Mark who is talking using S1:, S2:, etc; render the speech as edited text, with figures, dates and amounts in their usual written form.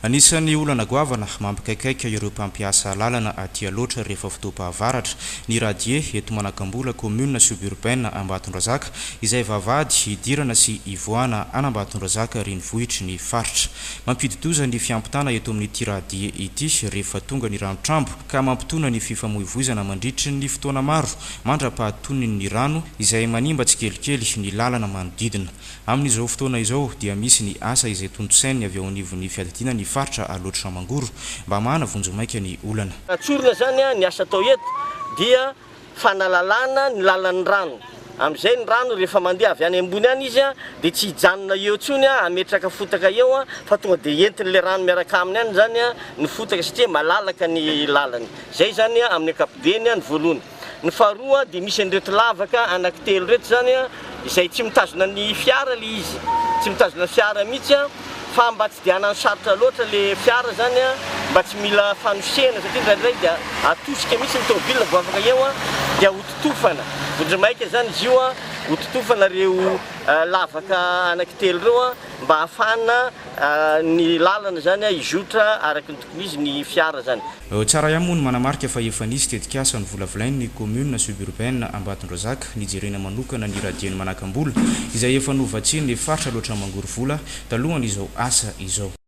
S1: Anisan'ny olana goavana mampikaikaika ireo mpampiasa lalana aty aloatra rehefa fotoam-pahavaratra ny radie eto Manakambolo commune suburbaine Ambatondrazaka izay vavahady hidirana sy hivoahana any Ambatondrazaka renivohitry ny faritra. Mampidi-doza ny fiampitana eto amin'ity radie ity rehefa tonga ny ranotrambo ka mampitona ny fifamoivoizana mandritry ny fotoana maro mandra-pahatoniny ny rano izay manimba tsikelikely ny lalana manodidina. Amin'izao fotoana izao dia misy ny asa izay tontosainy avy ao anivon'ny fiadidina ny faritra aloatra Mangoro mba mahana vonjomaika ny olana.
S2: Tsorina zany ny asa atao eto dia fanalalana ny lalan'ny rano. Amizay ny rano rehefa mandeha avy any ambony any izy dia tsy hijanona eo tsony ametraka fotaka eo fa tonga dia entin'le rano miaraka aminy any zany ny fotaka satria malalaka ny lalany. Zay zany amin'ny ankapobeny ny voalohany. Ny faharoa dia misy an'ireto lavaka anankitelo reto zany izay tsy mitazona ny fiara le izy. Tsy mitazona fiara mihitsy fa mba tsy dia hanano sarotra loatra le fiara zany mba tsy mila fanosena satria ndraindray dia atosika mihitsy ny tômôbila vao afaka eo dia hototofana. Vonjomaika zany izy io hototofana reo lavaka anankitelo reo mba ahafahana ny lalana zany izotra araka ny tokony izy ny fiara zany.
S1: Tsara ihany moa ny manamarika fa efa nisy tetikasa ny volavolain'ny commune suburbaine Ambatondrazaka nijerena manokana ny radien'ny Manakambolo izay efa novatsiny ny faritra aloatra Mangoro vola talohany izao asa izao.